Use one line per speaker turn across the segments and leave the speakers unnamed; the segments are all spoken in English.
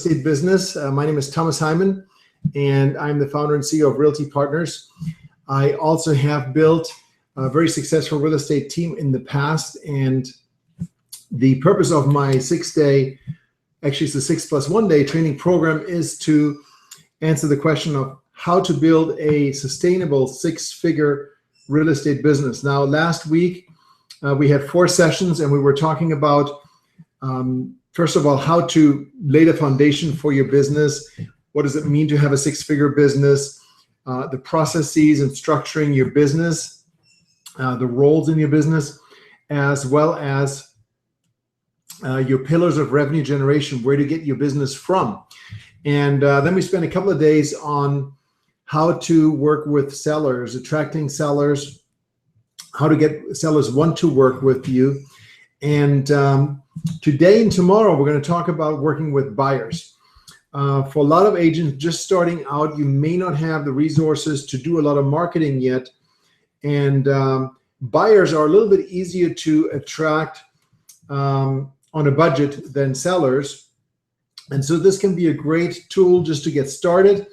estate business. My name is Thomas Hyman, and I'm the founder and CEO of Realty Partners. I also have built a very successful real estate team in the past, and the purpose of my 6-day, actually it's a 6+1 day training program, is to answer the question of how to build a sustainable 6-figure real estate business. Now, last week we had 4 sessions, and we were talking about first of all, how to lay the foundation for your business. What does it mean to have a 6-figure business? The processes and structuring your business, the roles in your business, as well as your pillars of revenue generation, where to get your business from. And then we spent a couple of days on how to work with sellers, attracting sellers, how to get sellers want to work with you. And today and tomorrow, we're going to talk about working with buyers. For a lot of agents just starting out, you may not have the resources to do a lot of marketing yet. And buyers are a little bit easier to attract on a budget than sellers. And so this can be a great tool just to get started,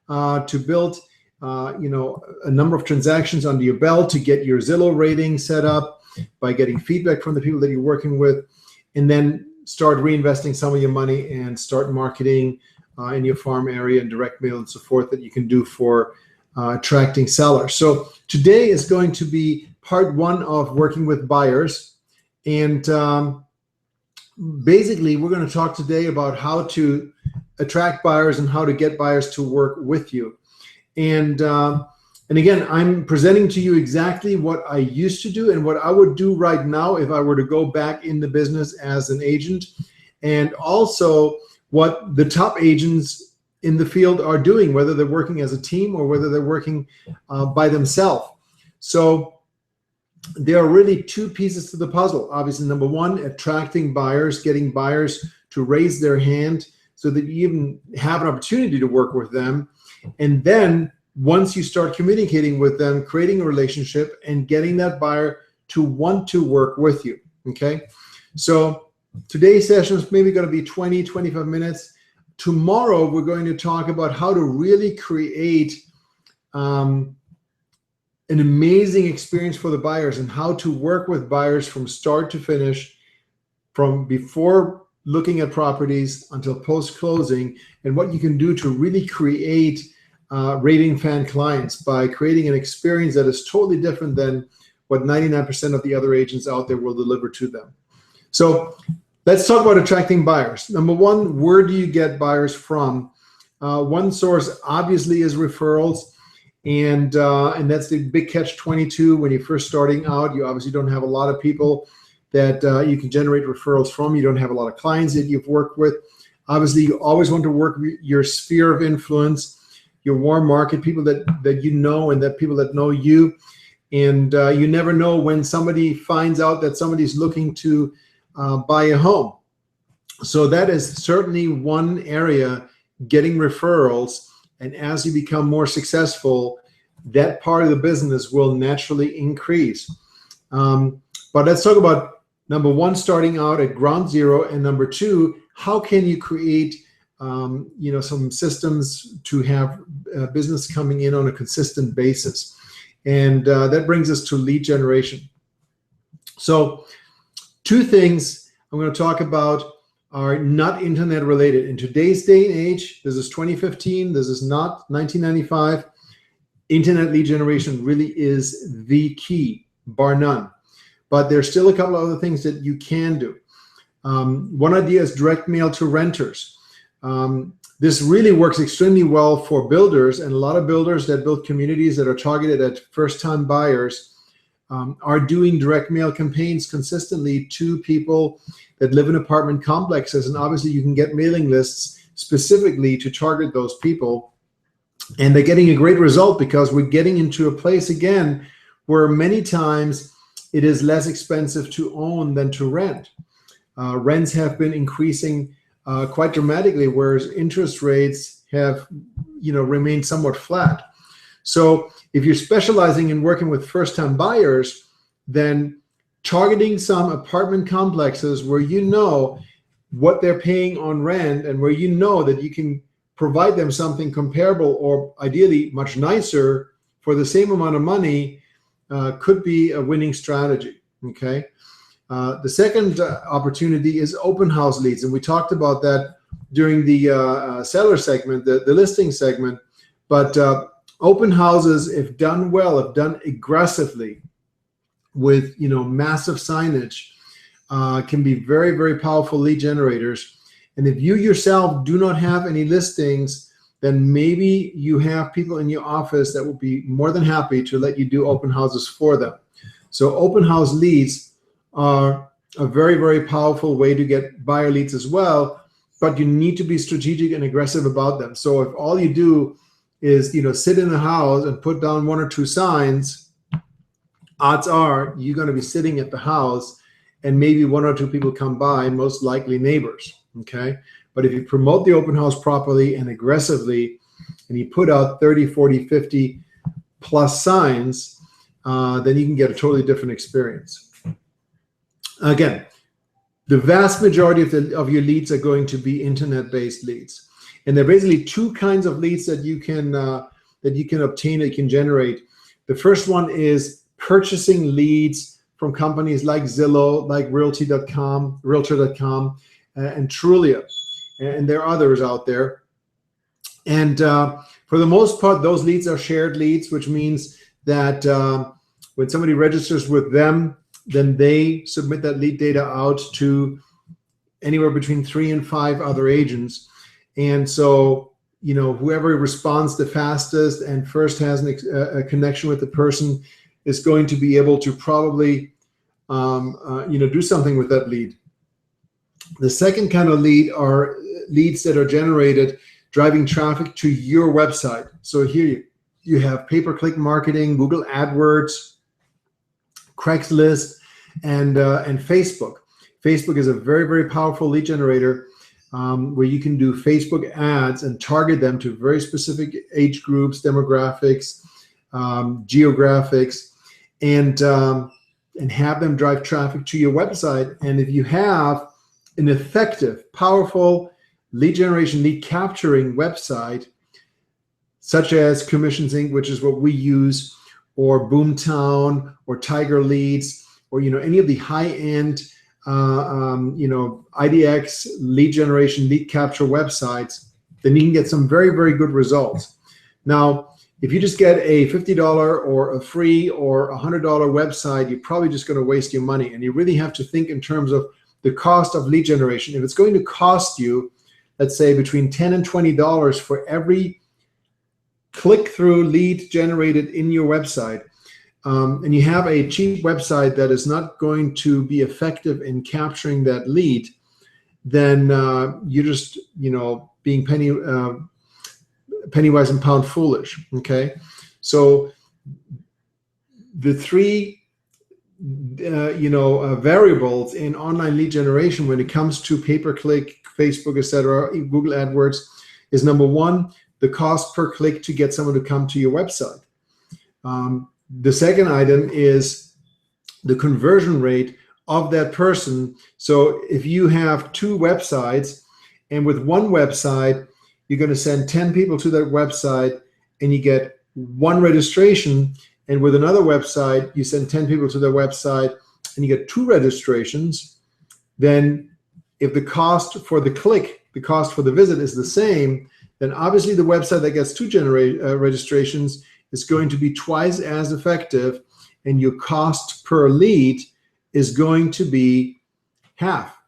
to build a number of transactions under your belt, to get your Zillow rating set up by getting feedback from the people that you're working with, and then start reinvesting some of your money and start marketing in your farm area and direct mail and so forth that you can do for attracting sellers. So today is going to be part 1 of working with buyers. And basically, we're going to talk today about how to attract buyers and how to get buyers to work with you. And again, I'm presenting to you exactly what I used to do and what I would do right now if I were to go back in the business as an agent, and also what the top agents in the field are doing, whether they're working as a team or whether they're working by themselves. So there are really 2 pieces to the puzzle. Obviously, number 1, attracting buyers, getting buyers to raise their hand so that you even have an opportunity to work with them. And then once you start communicating with them, creating a relationship and getting that buyer to want to work with you, okay? So today's session is maybe going to be 20, 25 minutes. Tomorrow, we're going to talk about how to really create an amazing experience for the buyers and how to work with buyers from start to finish, from before looking at properties until post-closing, and what you can do to really create raving fan clients by creating an experience that is totally different than what 99% of the other agents out there will deliver to them. So let's talk about attracting buyers. Number 1, where do you get buyers from? One source obviously is referrals, and that's the big catch-22. When you're first starting out, you obviously don't have a lot of people that you can generate referrals from. You don't have a lot of clients that you've worked with. Obviously, you always want to work with your sphere of influence, your warm market, people that you know and that people that know you. And you never know when somebody finds out that somebody's looking to buy a home. So that is certainly one area, getting referrals. And as you become more successful, that part of the business will naturally increase. But let's talk about number 1, starting out at ground zero, and number 2, how can you create some systems to have business coming in on a consistent basis. And that brings us to lead generation. So 2 things I'm going to talk about are not internet related. In today's day and age, this is 2015, this is not 1995, internet lead generation really is the key, bar none. But there's still a couple of other things that you can do. One idea is direct mail to renters. This really works extremely well for builders, and a lot of builders that build communities that are targeted at first-time buyers are doing direct mail campaigns consistently to people that live in apartment complexes. And obviously, you can get mailing lists specifically to target those people. And they're getting a great result because we're getting into a place again where many times it is less expensive to own than to rent. Rents have been increasing quite dramatically, whereas interest rates have, remained somewhat flat. So if you're specializing in working with first-time buyers, then targeting some apartment complexes where what they're paying on rent and where you know that you can provide them something comparable or ideally much nicer for the same amount of money, could be a winning strategy. Okay. The second opportunity is open house leads, and we talked about that during the seller segment, the listing segment. But open houses, if done well, if done aggressively with massive signage, can be very, very powerful lead generators. And if you yourself do not have any listings, then maybe you have people in your office that will be more than happy to let you do open houses for them. So open house leads are a very, very powerful way to get buyer leads as well, but you need to be strategic and aggressive about them. So if all you do is sit in the house and put down 1 or 2 signs, odds are you're going to be sitting at the house and maybe 1 or 2 people come by, most likely neighbors. Okay. But if you promote the open house properly and aggressively, and you put out 30, 40, 50 plus signs, then you can get a totally different experience. Again, the vast majority of your leads are going to be internet-based leads. And there are basically 2 kinds of leads that you can obtain, that you can generate. The first one is purchasing leads from companies like Zillow, like Realty.com, Realtor.com, and Trulia, and there are others out there. And for the most part, those leads are shared leads, which means that when somebody registers with them, then they submit that lead data out to anywhere between 3 and 5 other agents. And so, whoever responds the fastest and first has a connection with the person is going to be able to probably, do something with that lead. The second kind of lead are leads that are generated driving traffic to your website. So here you have pay-per-click marketing, Google AdWords, Craigslist, and Facebook. Facebook is a very, very powerful lead generator, where you can do Facebook ads and target them to very specific age groups, demographics, geographics, and have them drive traffic to your website. And if you have an effective, powerful lead generation, lead capturing website, such as Commissions Inc., which is what we use, or Boomtown, or Tiger Leads, or any of the high-end IDX lead generation, lead capture websites, then you can get some very, very good results. Now, if you just get a $50 or a free or $100 website, you're probably just going to waste your money. And you really have to think in terms of the cost of lead generation. If it's going to cost you, let's say, between $10 and $20 for every click-through lead generated in your website, and you have a cheap website that is not going to be effective in capturing that lead, then you're just, being penny-wise and pound foolish. Okay, so the 3 variables in online lead generation when it comes to pay-per-click, Facebook, etc., Google AdWords, is number 1, the cost per click to get someone to come to your website. The second item is the conversion rate of that person. So if you have 2 websites, and with one website, you're going to send 10 people to that website and you get 1 registration, and with another website, you send 10 people to their website and you get 2 registrations, then if the cost for the click, the cost for the visit is the same, then obviously the website that gets 2 registrations is going to be twice as effective, and your cost per lead is going to be half.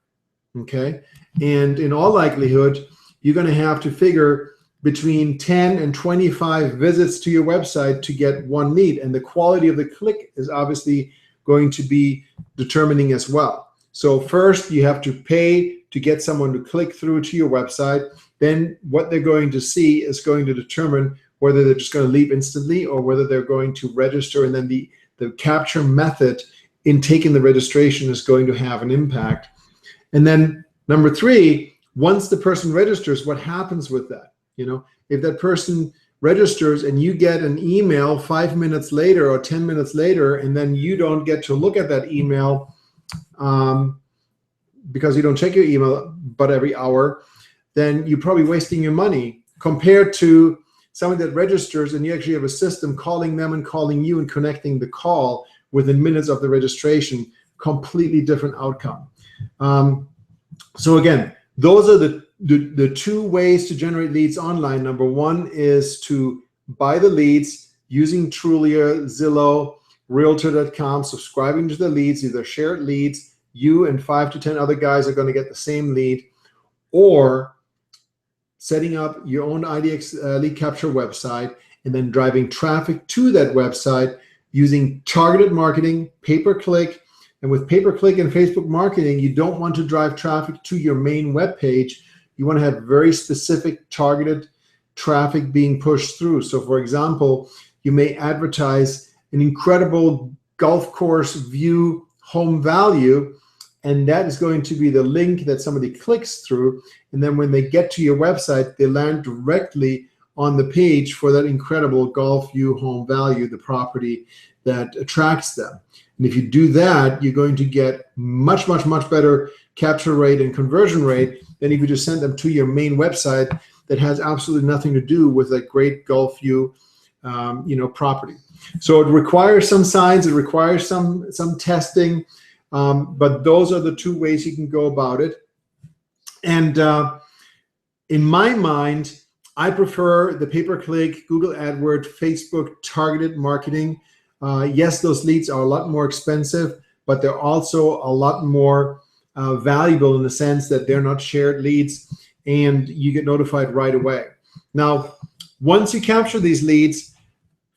Okay, and in all likelihood, you're going to have to figure between 10 and 25 visits to your website to get 1 lead, and the quality of the click is obviously going to be determining as well. So first, you have to pay to get someone to click through to your website. Then what they're going to see is going to determine whether they're just going to leave instantly or whether they're going to register, and then the capture method in taking the registration is going to have an impact. And then number 3, once the person registers, what happens with that? If that person registers and you get an email 5 minutes later or 10 minutes later, and then you don't get to look at that email, because you don't check your email but every hour, then you're probably wasting your money compared to someone that registers and you actually have a system calling them and calling you and connecting the call within minutes of the registration. Completely different outcome. So again, those are the two ways to generate leads online. Number one is to buy the leads using Trulia, Zillow, Realtor.com, subscribing to the leads, either shared leads. You and 5 to 10 other guys are going to get the same lead, or setting up your own IDX lead capture website and then driving traffic to that website using targeted marketing, pay-per-click. And with pay-per-click and Facebook marketing, you don't want to drive traffic to your main web page. You want to have very specific targeted traffic being pushed through. So for example, you may advertise an incredible golf course view home value, and that is going to be the link that somebody clicks through. And then when they get to your website, they land directly on the page for that incredible golf view home value, the property that attracts them. And if you do that, you're going to get much, much, much better capture rate and conversion rate than if you just send them to your main website that has absolutely nothing to do with that great golf view property. So it requires some science, it requires some testing, but those are the two ways you can go about it. And in my mind, I prefer the pay-per-click, Google AdWords, Facebook targeted marketing. Yes, those leads are a lot more expensive, but they're also a lot more valuable in the sense that they're not shared leads and you get notified right away. Now, once you capture these leads,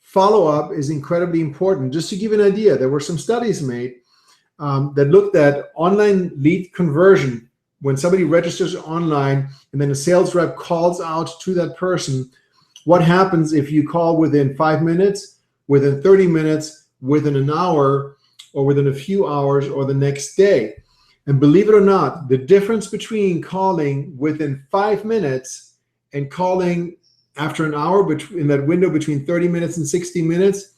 follow-up is incredibly important. Just to give you an idea, there were some studies made that looked at online lead conversion when somebody registers online and then a sales rep calls out to that person. What happens if you call within 5 minutes, within 30 minutes, within an hour, or within a few hours, or the next day? And believe it or not, the difference between calling within 5 minutes and calling after an hour, in that window between 30 minutes and 60 minutes,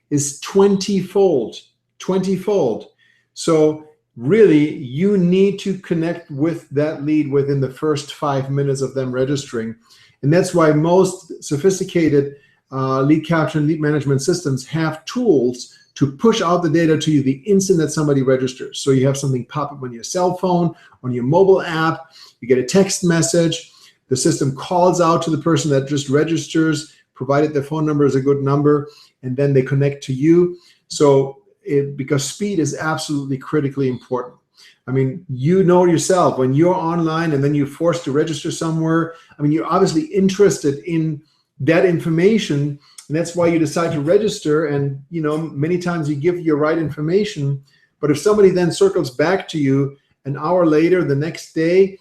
is 20-fold. 20-fold. So really, you need to connect with that lead within the first 5 minutes of them registering. And that's why most sophisticated lead capture and lead management systems have tools to push out the data to you the instant that somebody registers. So you have something pop up on your cell phone, on your mobile app, you get a text message, the system calls out to the person that just registers, provided their phone number is a good number, and then they connect to you. So because speed is absolutely critically important. I mean, you know yourself, when you're online and then you're forced to register somewhere, I mean, you're obviously interested in that information, and that's why you decide to register. And many times you give your right information, but if somebody then circles back to you an hour later, the next day,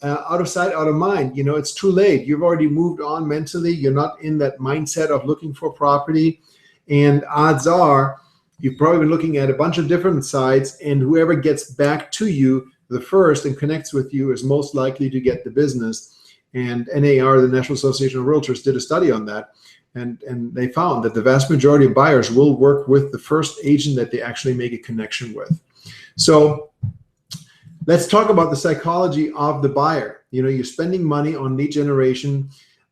out of sight, out of mind, it's too late. You've already moved on mentally. You're not in that mindset of looking for property, and odds are you've probably been looking at a bunch of different sites, and whoever gets back to you the first and connects with you is most likely to get the business. And NAR, the National Association of Realtors, did a study on that, and they found that the vast majority of buyers will work with the first agent that they actually make a connection with. So let's talk about the psychology of the buyer. You're spending money on lead generation,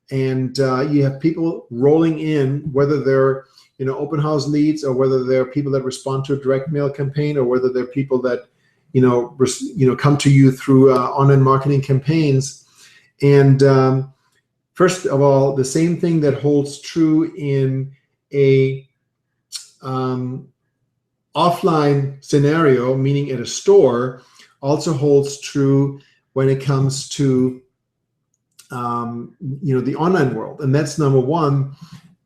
and you have people rolling in, whether they're open house leads, or whether they're people that respond to a direct mail campaign, or whether they're people that come to you through online marketing campaigns. And first of all, the same thing that holds true in a offline scenario, meaning at a store, also holds true when it comes to the online world. And that's number one.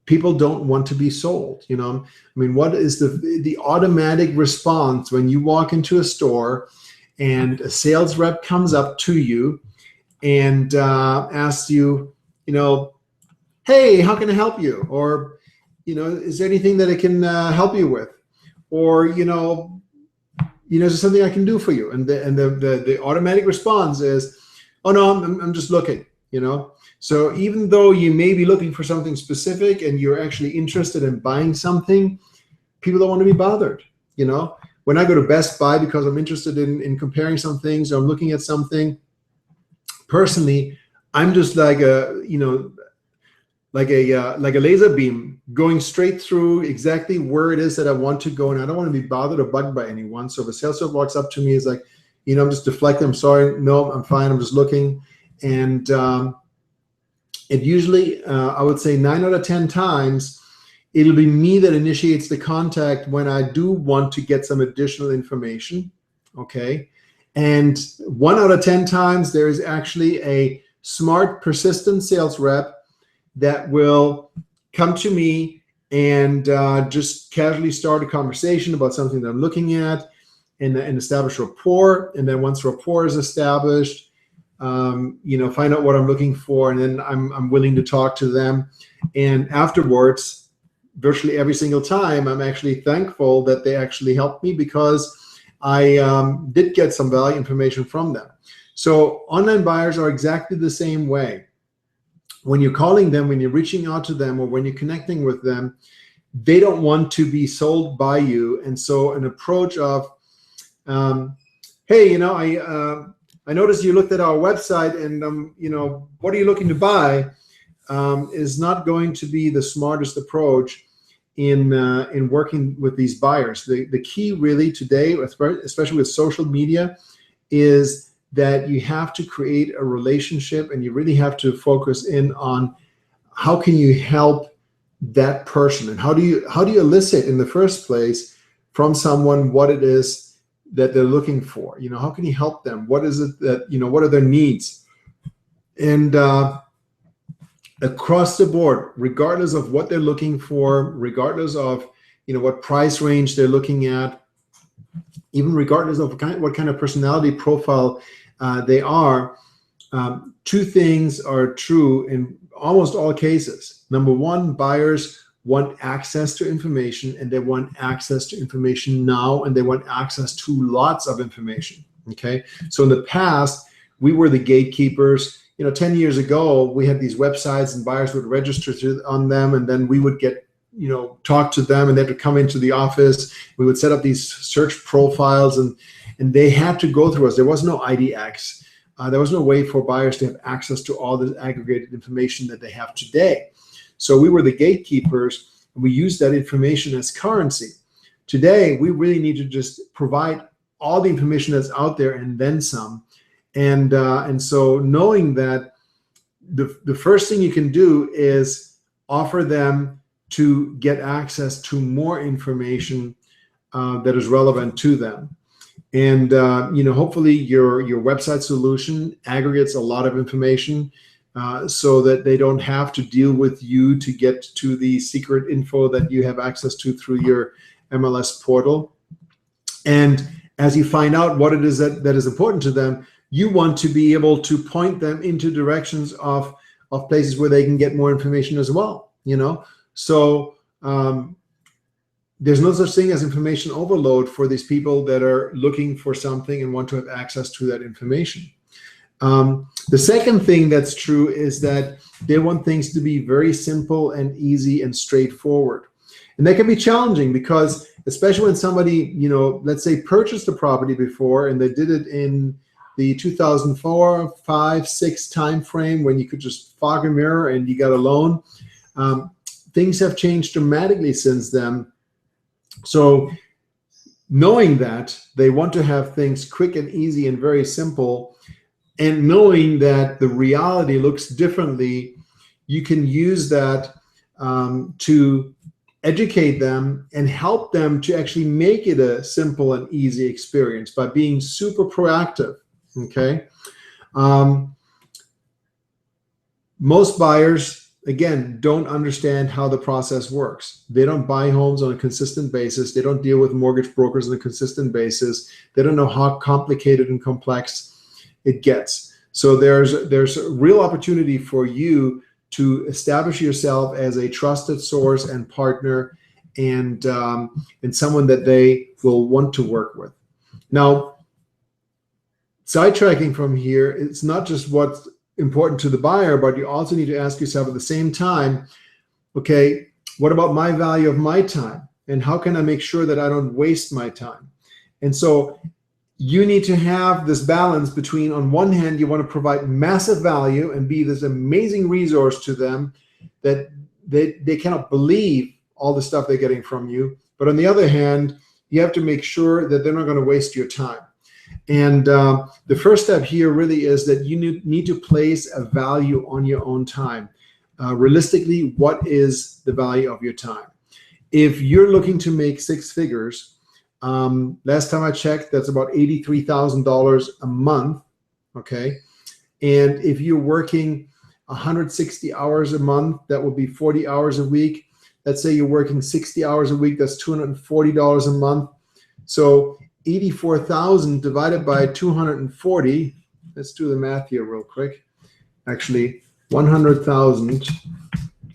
People don't want to be sold. I mean, what is the automatic response when you walk into a store and a sales rep comes up to you and asks you, hey, how can I help you? Or, is there anything that I can help you with? Or, is there something I can do for you? And the automatic response is, oh no, I'm just looking. So even though you may be looking for something specific and you're actually interested in buying something, people don't want to be bothered. when I go to Best Buy because I'm interested in comparing some things, or I'm looking at something, personally, I'm just like like a laser beam going straight through exactly where it is that I want to go, and I don't want to be bothered or bugged by anyone. So if a sales rep walks up to me, is like, I'm just deflecting. I'm sorry, no, I'm fine. I'm just looking, and it usually, I would say 9 out of 10 times, it'll be me that initiates the contact when I do want to get some additional information. Okay, and 1 out of 10 times, there is actually a smart, persistent sales rep that will come to me and just casually start a conversation about something that I'm looking at, and establish rapport. And then once rapport is established, find out what I'm looking for, and then I'm willing to talk to them. And afterwards, virtually every single time, I'm actually thankful that they actually helped me, because I did get some value information from them. So online buyers are exactly the same way. When you're calling them, when you're reaching out to them, or when you're connecting with them, they don't want to be sold by you. And so an approach of, hey, I noticed you looked at our website, and what are you looking to buy, is not going to be the smartest approach in working with these buyers. The key really today, especially with social media, is that you have to create a relationship, and you really have to focus in on how can you help that person, and how do you elicit in the first place from someone what it is that they're looking for. How can you help them? What is it that, what are their needs? And across the board, regardless of what they're looking for, regardless of what price range they're looking at, even regardless of what kind of personality profile they are, two things are true in almost all cases. Number one, buyers want access to information, and they want access to information now, and they want access to lots of information. Okay, so in the past, we were the gatekeepers. 10 years ago, we had these websites, and buyers would register on them, and then we would get talk to them, and they had to come into the office. We would set up these search profiles, and they had to go through us. There was no IDX. There was no way for buyers to have access to all this aggregated information that they have today. So we were the gatekeepers, and we used that information as currency. Today, we really need to just provide all the information that's out there and then some. And so knowing that, the first thing you can do is offer them to get access to more information that is relevant to them. And hopefully your website solution aggregates a lot of information, so that they don't have to deal with you to get to the secret info that you have access to through your MLS portal. And as you find out what it is that is important to them, you want to be able to point them into directions of places where they can get more information as well. So there's no such thing as information overload for these people that are looking for something and want to have access to that information. The second thing that's true is that they want things to be very simple and easy and straightforward. And that can be challenging, because especially when somebody, let's say purchased a property before, and they did it in the 2004, 5, 6 time frame when you could just fog a mirror and you got a loan. Things have changed dramatically since then. So knowing that they want to have things quick and easy and very simple, and knowing that the reality looks differently, you can use that to educate them and help them to actually make it a simple and easy experience by being super proactive. Okay. Most buyers, again, don't understand how the process works. They don't buy homes on a consistent basis. They don't deal with mortgage brokers on a consistent basis. They don't know how complicated and complex it gets. So there's a real opportunity for you to establish yourself as a trusted source and partner, and someone that they will want to work with. Now, sidetracking from here, it's not just what's important to the buyer, but you also need to ask yourself at the same time, okay, what about my value of my time? And how can I make sure that I don't waste my time? And so you need to have this balance between, on one hand, you want to provide massive value and be this amazing resource to them that they cannot believe all the stuff they're getting from you. But on the other hand, you have to make sure that they're not going to waste your time. And the first step here really is that you need to place a value on your own time. Realistically, what is the value of your time? If you're looking to make six figures, last time I checked, that's about $83,000 a month, okay? And if you're working 160 hours a month, that would be 40 hours a week. Let's say you're working 60 hours a week, that's $240 a month. So 84,000 divided by 240, let's do the math here real quick. Actually, 100,000,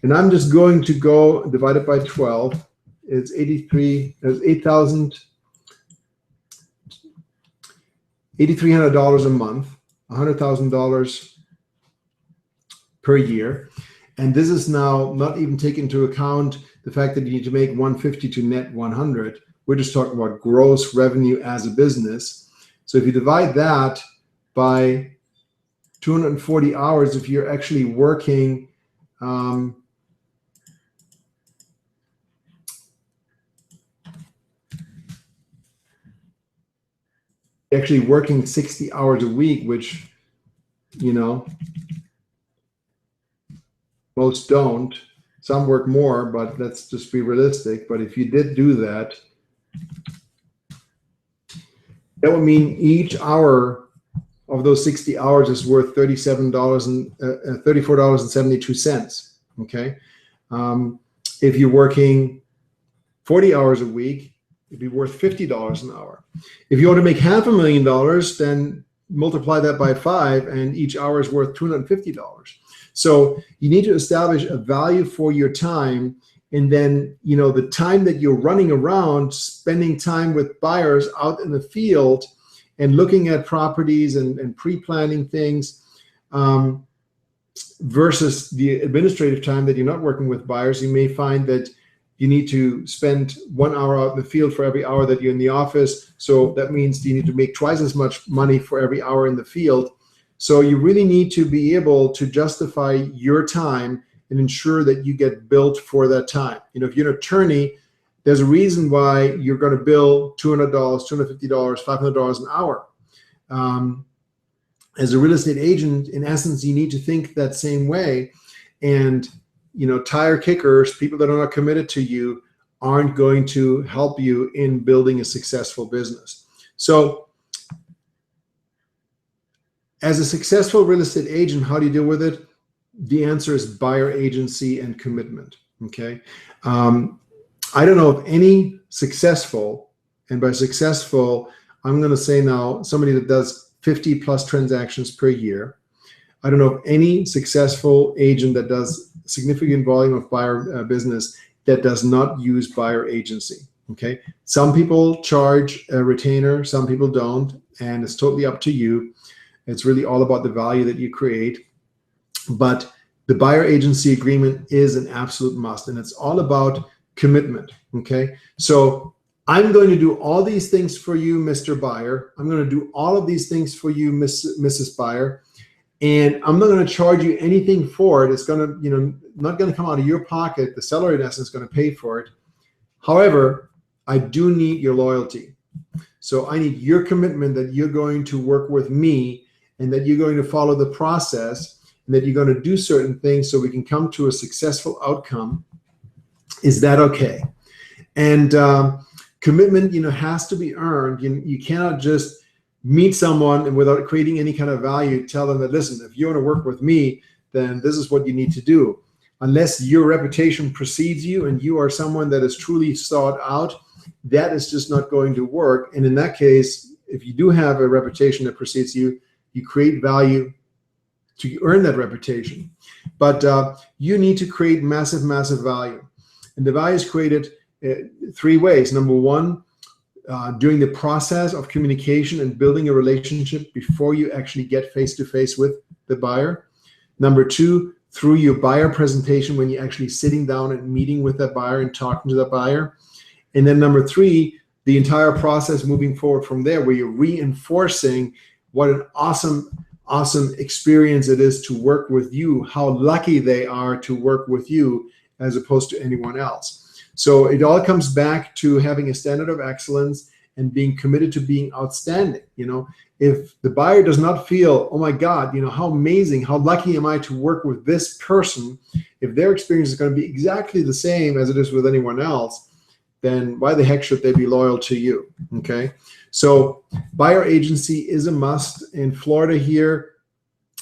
and I'm just going to go divided by 12. It's 83, there's $8,300 a month, $100,000 per year. And this is now not even taking into account the fact that you need to make 150 to net 100. We're just talking about gross revenue as a business. So if you divide that by 240 hours, if you're actually working actually working 60 hours a week, which, you know, most don't. Some work more, but let's just be realistic. But if you did do that, that would mean each hour of those 60 hours is worth $34.72. Okay. If you're working 40 hours a week, it'd be worth $50 an hour. If you want to make $500,000, then multiply that by 5, and each hour is worth $250. So you need to establish a value for your time. And then, you know, the time that you're running around, spending time with buyers out in the field and looking at properties and pre-planning things versus the administrative time that you're not working with buyers, you may find that you need to spend 1 hour out in the field for every hour that you're in the office. So that means you need to make twice as much money for every hour in the field. So you really need to be able to justify your time and ensure that you get billed for that time. You know, if you're an attorney, there's a reason why you're going to bill $200, $250, $500 an hour. As a real estate agent, in essence, you need to think that same way. And, you know, tire kickers, people that are not committed to you, aren't going to help you in building a successful business. So as a successful real estate agent, how do you deal with it? The answer is buyer agency and commitment, okay? I don't know of any successful, and by successful, I'm gonna say now somebody that does 50 plus transactions per year. I don't know of any successful agent that does significant volume of buyer business that does not use buyer agency, okay? Some people charge a retainer, some people don't, and it's totally up to you. It's really all about the value that you create. But the buyer agency agreement is an absolute must, and it's all about commitment, okay? So I'm going to do all these things for you, Mr. Buyer. I'm going to do all of these things for you, Mrs. Buyer, and I'm not going to charge you anything for it. It's going to, you know, not going to come out of your pocket. The seller, in essence, is going to pay for it. However, I do need your loyalty. So I need your commitment that you're going to work with me and that you're going to follow the process and that you're going to do certain things so we can come to a successful outcome. Is that okay? And commitment, you know, has to be earned. You cannot just meet someone and without creating any kind of value, tell them that, listen, if you want to work with me, then this is what you need to do. Unless your reputation precedes you and you are someone that is truly sought out, that is just not going to work. And in that case, if you do have a reputation that precedes you, you create value to earn that reputation. But you need to create massive, massive value. And the value is created three ways. Number one, during the process of communication and building a relationship before you actually get face-to-face with the buyer. Number two, through your buyer presentation when you're actually sitting down and meeting with that buyer and talking to that buyer. And then number three, the entire process moving forward from there, where you're reinforcing what an awesome experience it is to work with you, how lucky they are to work with you as opposed to anyone else. So it all comes back to having a standard of excellence and being committed to being outstanding. If the buyer does not feel, oh my God, how amazing, how lucky am I to work with this person, if their experience is going to be exactly the same as it is with anyone else, then why the heck should they be loyal to you? Okay. So buyer agency is a must. In Florida here,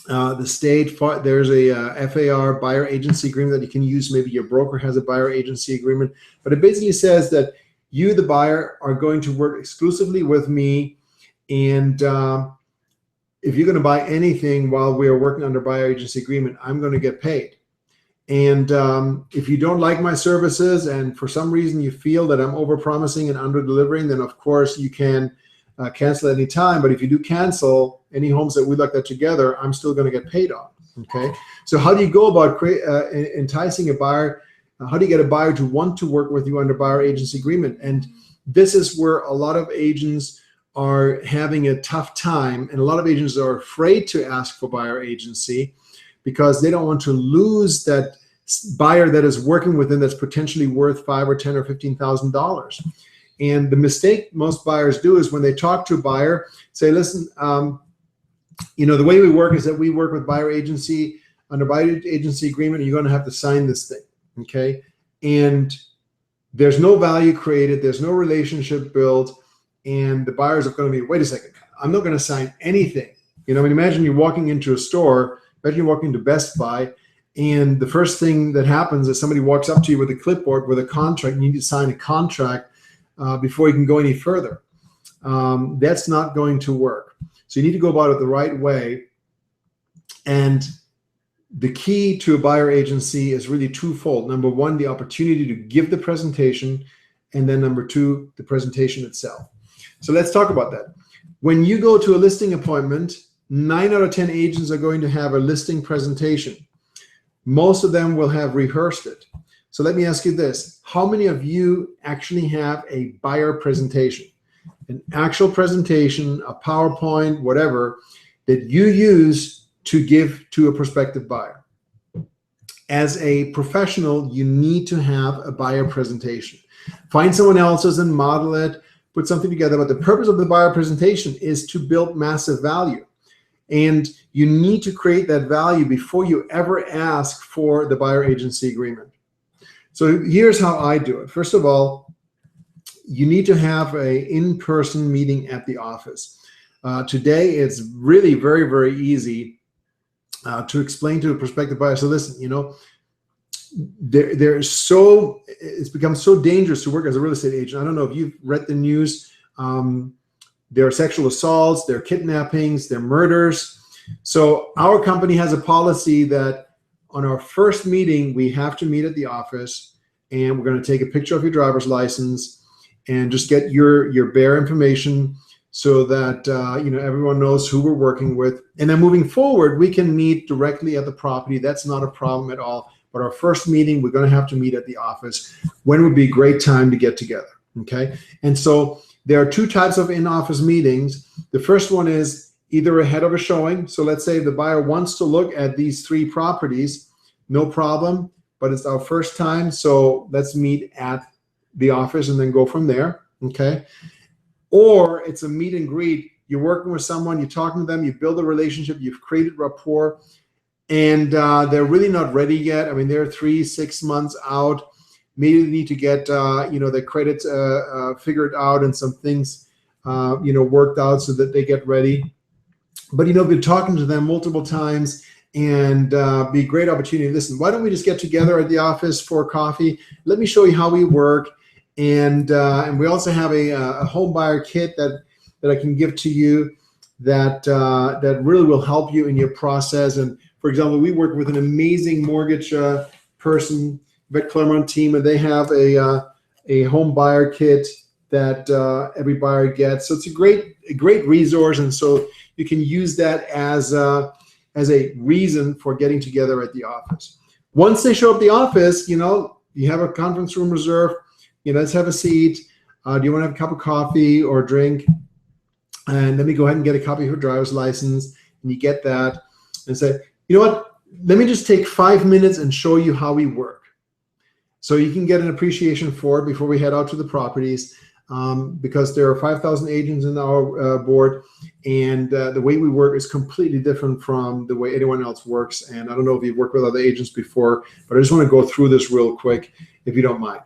the state, there's a FAR, buyer agency agreement, that you can use. Maybe your broker has a buyer agency agreement, but it basically says that you, the buyer, are going to work exclusively with me. And if you're going to buy anything while we are working under buyer agency agreement, I'm going to get paid. And if you don't like my services and for some reason you feel that I'm overpromising and under-delivering, then of course you can cancel at any time. But if you do cancel any homes that we looked at together, I'm still going to get paid on. Okay. So how do you go about enticing a buyer? How do you get a buyer to want to work with you under buyer agency agreement? And this is where a lot of agents are having a tough time, and a lot of agents are afraid to ask for buyer agency because they don't want to lose that buyer that is working with them that's potentially worth $5,000 or $10,000 or $15,000. And the mistake most buyers do is when they talk to a buyer, say, listen, the way we work is that we work with buyer agency under buyer agency agreement, and you're going to have to sign this thing, okay? And there's no value created, there's no relationship built, and the buyers are going to be, wait a second, I'm not going to sign anything. Imagine you're walking into a store, imagine you're walking to Best Buy, and the first thing that happens is somebody walks up to you with a clipboard with a contract, and you need to sign a contract before you can go any further. That's not going to work. So you need to go about it the right way. And the key to a buyer agency is really twofold. Number one, the opportunity to give the presentation, and then number two, the presentation itself. So let's talk about that. When you go to a listing appointment, 9 out of 10 agents are going to have a listing presentation. Most of them will have rehearsed it. So let me ask you this. How many of you actually have a buyer presentation? An actual presentation, a PowerPoint, whatever, that you use to give to a prospective buyer? As a professional, you need to have a buyer presentation. Find someone else's and model it, put something together. But the purpose of the buyer presentation is to build massive value. And you need to create that value before you ever ask for the buyer agency agreement. So here's how I do it. First of all, you need to have an in-person meeting at the office. Today, it's really very, very easy to explain to a prospective buyer. So listen, it's become so dangerous to work as a real estate agent. I don't know if you've read the news. There are sexual assaults, there are kidnappings, there are murders. So our company has a policy that on our first meeting, we have to meet at the office, and we're going to take a picture of your driver's license and just get your bare information so that everyone knows who we're working with. And then moving forward, we can meet directly at the property. That's not a problem at all. But our first meeting, we're going to have to meet at the office. When would be a great time to get together? Okay. And so there are two types of in-office meetings. The first one is either ahead of a showing. So let's say the buyer wants to look at these 3 properties, no problem, but it's our first time. So let's meet at the office and then go from there. Okay. Or it's a meet and greet. You're working with someone, you're talking to them, you build a relationship, you've created rapport, and they're really not ready yet. I mean, they're 3-6 months out. Maybe they need to get their credits figured out and some things worked out so that they get ready. But been talking to them multiple times, and be a great opportunity. Listen, why don't we just get together at the office for coffee? Let me show you how we work, and we also have a home buyer kit that I can give to you that really will help you in your process. And for example, we work with an amazing mortgage person, Vet Claremont team, and they have a home buyer kit that every buyer gets. So it's a great resource, and so you can use that as a reason for getting together at the office. Once they show up at the office, you have a conference room reserved. Let's have a seat. Do you want to have a cup of coffee or drink? And let me go ahead and get a copy of your driver's license. And you get that and say, you know what? Let me just take 5 minutes and show you how we work. So you can get an appreciation for it before we head out to the properties, because there are 5,000 agents in our board, and the way we work is completely different from the way anyone else works. And I don't know if you've worked with other agents before, but I just want to go through this real quick, if you don't mind.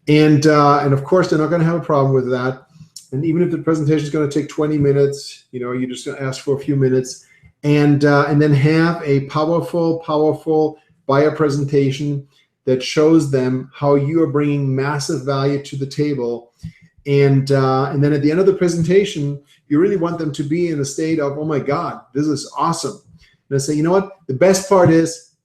And of course, they're not going to have a problem with that. And even if the presentation is going to take 20 minutes, you're just going to ask for a few minutes, and then have a powerful buyer presentation that shows them how you are bringing massive value to the table. And then at the end of the presentation, you really want them to be in a state of, oh my God, this is awesome. And I say, you know what? The best part is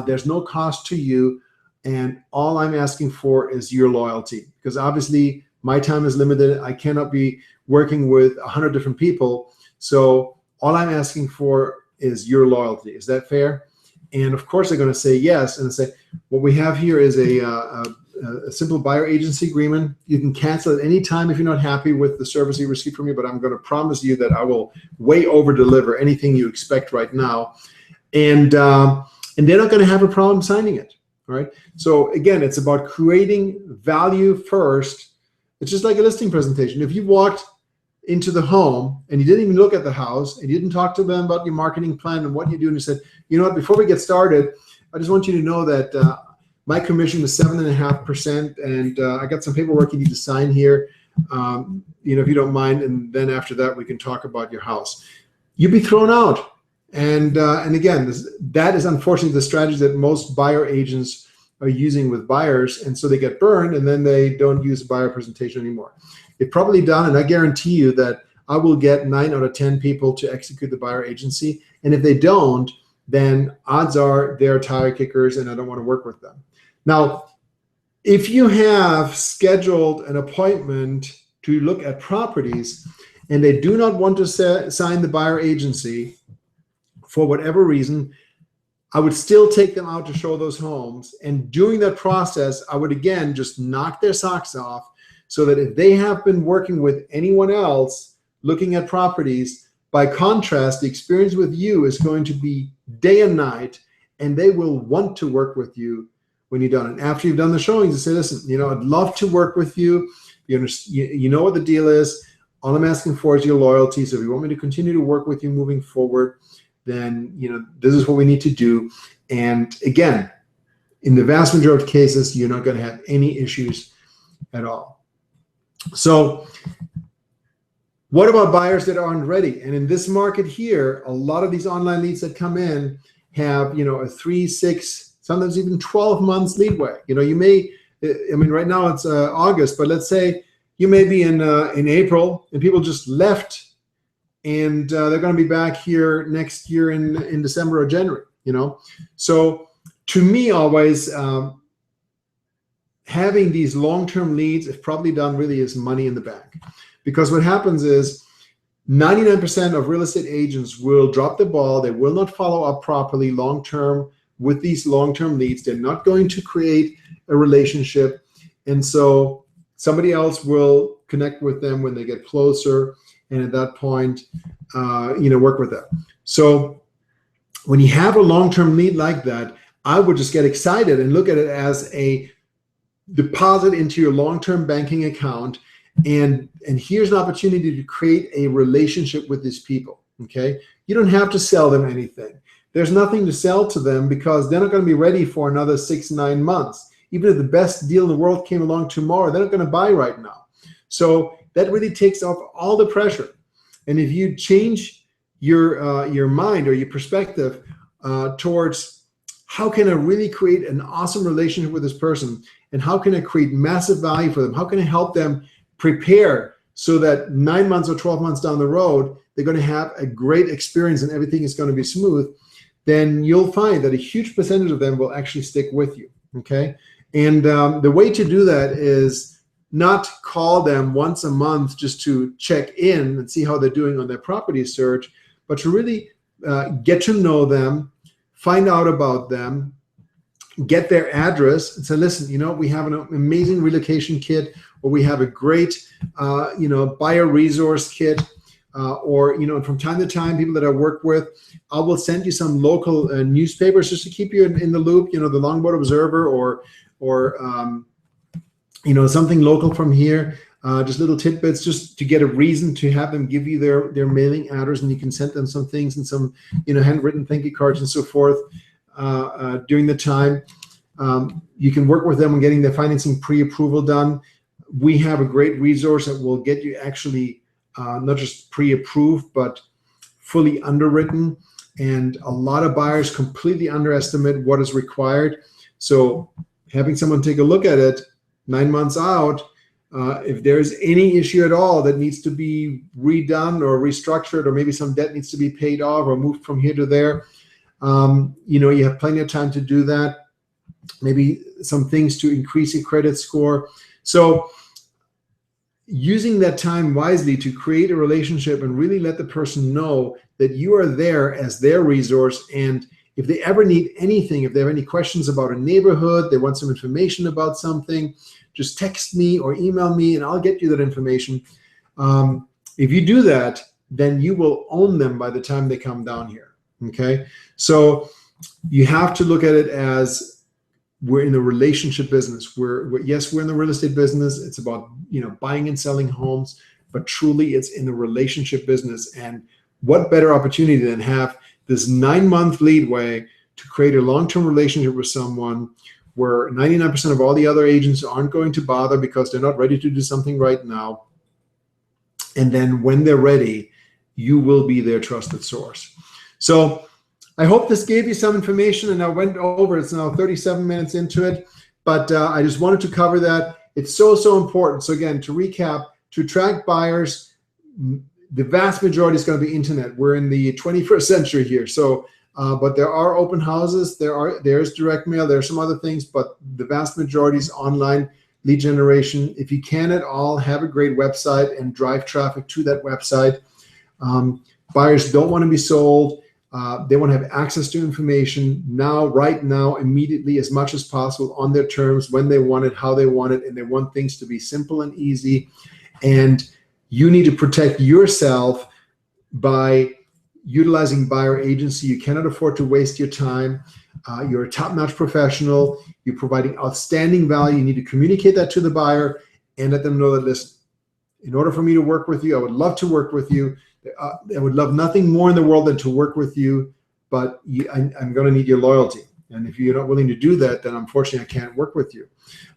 there's no cost to you, and all I'm asking for is your loyalty, because obviously my time is limited. I cannot be working with 100 different people. So all I'm asking for is your loyalty. Is that fair? And of course, they're going to say yes. And say, what we have here is a simple buyer agency agreement. You can cancel at any time if you're not happy with the service you receive from me, but I'm going to promise you that I will way over deliver anything you expect right now. And they're not going to have a problem signing it. All right. So again, it's about creating value first. It's just like a listing presentation. If you walked into the home and you didn't even look at the house and you didn't talk to them about your marketing plan and what you do, and you said, you know what, before we get started, I just want you to know that my commission was 7.5%, and I got some paperwork you need to sign here, if you don't mind, and then after that we can talk about your house. You'd be thrown out. And again, that is unfortunately the strategy that most buyer agents are using with buyers, and so they get burned, and then they don't use buyer presentation anymore. They've probably done, and I guarantee you that I will get 9 out of 10 people to execute the buyer agency, and if they don't, then odds are they're tire kickers, and I don't want to work with them. Now, if you have scheduled an appointment to look at properties and they do not want to sign the buyer agency for whatever reason, I would still take them out to show those homes. And during that process, I would again just knock their socks off, so that if they have been working with anyone else looking at properties, by contrast, the experience with you is going to be day and night, and they will want to work with you when you're done. And after you've done the showings, you say, listen, I'd love to work with you. You know what the deal is. All I'm asking for is your loyalty. So if you want me to continue to work with you moving forward, then this is what we need to do. And again, in the vast majority of cases, you're not going to have any issues at all. So what about buyers that aren't ready? And in this market here, a lot of these online leads that come in have, a 3, 6, sometimes even 12 months leadway. You may, right now it's August, but let's say you may be in April and people just left, and they're going to be back here next year in December or January, So to me, always, having these long-term leads, if properly done, really is money in the bank. Because what happens is 99% of real estate agents will drop the ball. They will not follow up properly long-term with these long-term leads. They're not going to create a relationship. And so somebody else will connect with them when they get closer. And at that point, work with them. So when you have a long-term lead like that, I would just get excited and look at it as a deposit into your long-term banking account, and here's an opportunity to create a relationship with these people. Okay, you don't have to sell them anything. There's nothing to sell to them because they're not going to be ready for another 6, 9 months. Even if the best deal in the world came along tomorrow, they're not going to buy right now. So that really takes off all the pressure. And if you change your mind or your perspective towards how can I really create an awesome relationship with this person, and how can I create massive value for them? How can I help them prepare so that 9 months or 12 months down the road, they're going to have a great experience and everything is going to be smooth? Then you'll find that a huge percentage of them will actually stick with you, okay? And the way to do that is not call them once a month just to check in and see how they're doing on their property search, but to really get to know them, find out about them, get their address and say, listen, we have an amazing relocation kit, or we have a great, buyer resource kit, or from time to time, people that I work with, I will send you some local newspapers just to keep you in the loop, the Longboat Observer, or something local from here, just little tidbits, just to get a reason to have them give you their mailing address, and you can send them some things and some, handwritten thank you cards and so forth during the time. You can work with them on getting their financing pre-approval done. We have a great resource that will get you actually not just pre-approved, but fully underwritten. And a lot of buyers completely underestimate what is required. So having someone take a look at it 9 months out, if there's any issue at all that needs to be redone or restructured, or maybe some debt needs to be paid off or moved from here to there, you have plenty of time to do that. Maybe some things to increase your credit score. So using that time wisely to create a relationship and really let the person know that you are there as their resource. And if they ever need anything, if they have any questions about a neighborhood, they want some information about something, just text me or email me and I'll get you that information. If you do that, then you will own them by the time they come down here. Okay. So you have to look at it as, we're in the relationship business. Yes, we're in the real estate business. It's about, buying and selling homes, but truly it's in the relationship business. And what better opportunity than have this 9-month leadway to create a long-term relationship with someone where 99% of all the other agents aren't going to bother because they're not ready to do something right now. And then when they're ready, you will be their trusted source. So I hope this gave you some information, and I went over, it's now 37 minutes into it, but I just wanted to cover that. It's so important. So again, to recap, to attract buyers, the vast majority is going to be internet. We're in the 21st century here. So, but there are open houses, there's direct mail, there's some other things, but the vast majority is online lead generation. If you can at all, have a great website and drive traffic to that website. Buyers don't want to be sold. They want to have access to information now, right now, immediately, as much as possible, on their terms, when they want it, how they want it, and they want things to be simple and easy. And you need to protect yourself by utilizing buyer agency. You cannot afford to waste your time. You're a top-notch professional. You're providing outstanding value. You need to communicate that to the buyer and let them know that, listen, in order for me to work with you, I would love to work with you. I would love nothing more in the world than to work with you, but I'm going to need your loyalty. And if you're not willing to do that, then unfortunately I can't work with you.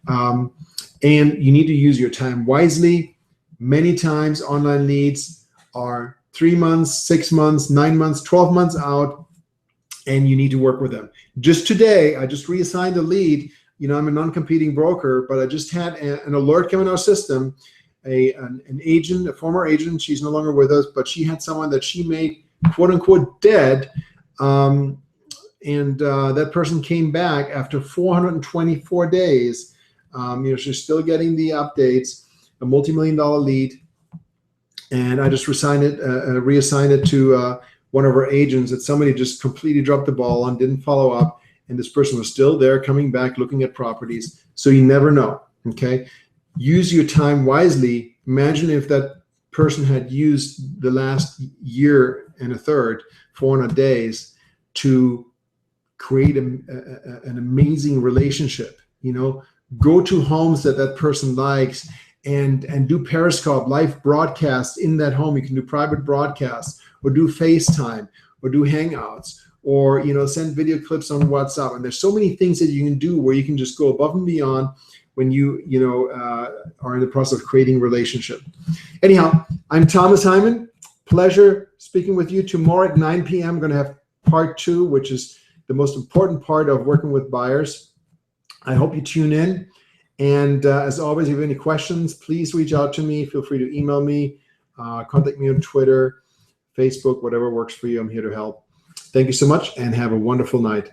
And you need to use your time wisely. Many times online leads are 3 months, 6 months, 9 months, 12 months out, and you need to work with them. Just today, I just reassigned a lead. I'm a non-competing broker, but I just had an alert come in our system. An agent, a former agent, she's no longer with us, but she had someone that she made quote unquote dead. And that person came back after 424 days. She's still getting the updates, a multi-million-dollar lead. And I just reassigned it to one of our agents that somebody just completely dropped the ball on, didn't follow up. And this person was still there, coming back, looking at properties. So you never know, okay? Use your time wisely. Imagine if that person had used the last year and a third, 400 days, to create an amazing relationship. Go to homes that person likes and do Periscope live broadcasts in that home. You can do private broadcasts, or do FaceTime, or do Hangouts, or send video clips on WhatsApp. And there's so many things that you can do where you can just go above and beyond when you are in the process of creating relationship. Anyhow, I'm Thomas Hyman. Pleasure speaking with you. Tomorrow at 9 p.m. I'm going to have part 2, which is the most important part of working with buyers. I hope you tune in. And as always, if you have any questions, please reach out to me. Feel free to email me, contact me on Twitter, Facebook, whatever works for you. I'm here to help. Thank you so much, and have a wonderful night.